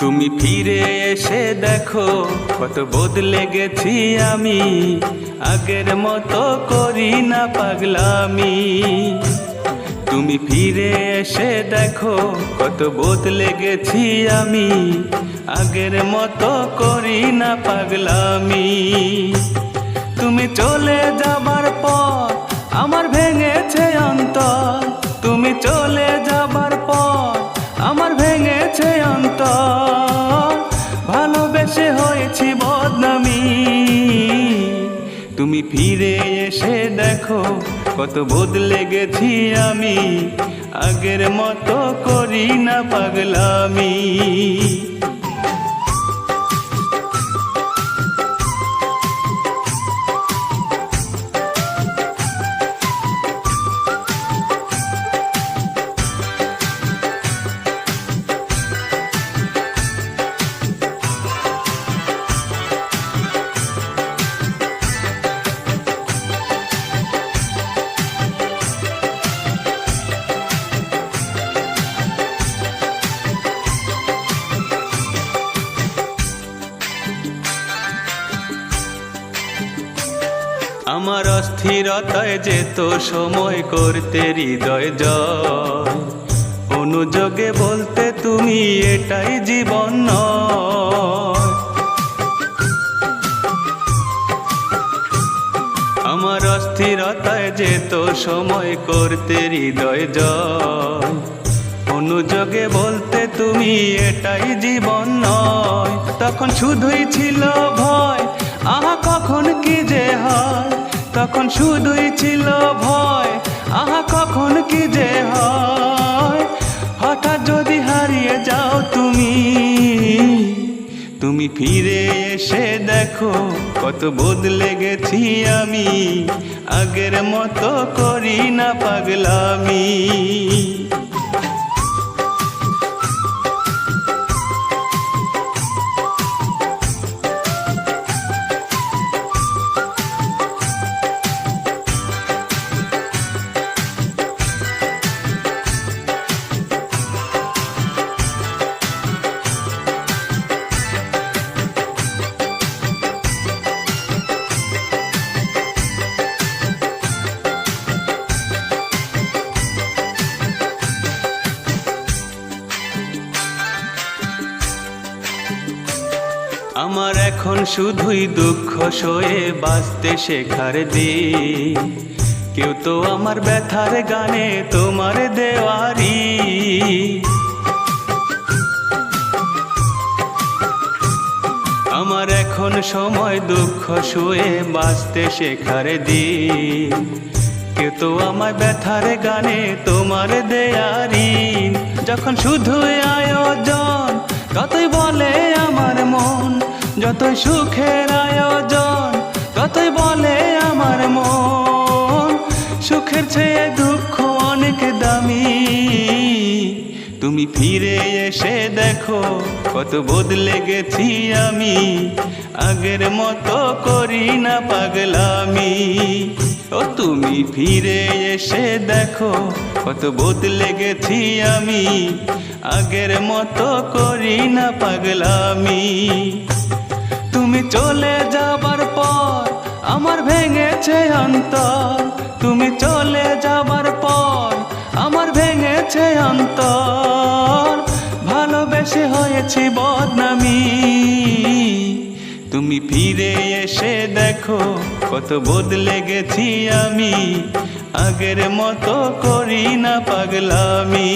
তুমি ফিরে এসে দেখো কত বদলে গেছি আমি, আগের মতো করি না পাগলামি। তুমি ফিরে এসে দেখো কত বদলে গেছি আমি, আগের মতো করি না পাগলামি। তুমি চলে যাবার পর আমার ভেঙেছে অন্তর, তুমি চলে যাবার পর আমার ভেঙেছে অন্তর, ভালোবেসে হয়েছি বদনামি। তুমি ফিরে এসে দেখো কত বদলে গেছি আমি, আগের মতো করি না পাগলামি। আমার অস্থিরতায় যেত সময় করতে হৃদয় জয়, অনুযোগে বলতে তুমি এটাই জীবন নয়। আমার অস্থিরতায় যেত সময় করতে হৃদয় জয়, অনুযোগে বলতে তুমি এটাই জীবন নয়। তখন শুধুই ছিল ভয়, আহা কখন কি যে হয়, তখন শুধুই ছিল ভয়, আহা কখন কি যে হয়। হঠাৎ যদি হারিয়ে যাও তুমি, তুমি ফিরে এসে দেখো কত বদলে গেছি আমি, আগের মতো করি না পাগলামি। আমার এখন শুধুই দুঃখ সয়ে বাঁচতে শেখার দিন, কেউ তো আমার ব্যথার গানে তোমার দেওয়ারি। আমার এখন সময় দুঃখ সয়ে বাঁচতে শেখার দিন, কেউ তো আমার ব্যথার গানে তোমার দেয়ারি। যখন শুধুই আয়োজন ততই বলে আমার মন, যতই সুখের আয়োজন ততই বলে আমার মন, সুখের চেয়ে দুঃখ অনেক দামি। তুমি ফিরে এসে দেখো কত বদলে গেছি আমি, আগের মতো করি না পাগলামি। ও তুমি ফিরে এসে দেখো কত বদলে গেছি আমি, আগের মতো করি না পাগলামি। তুমি চলে যাবার পর আমার ভেঙেছে অন্তর, তুমি চলে যাবার পর আমার ভেঙেছে অন্তর, ভালোবেসে হয়েছি বদনামি। তুমি ফিরে এসে দেখো কত বদলে গেছি আমি, আগের মতো করি না পাগলামি।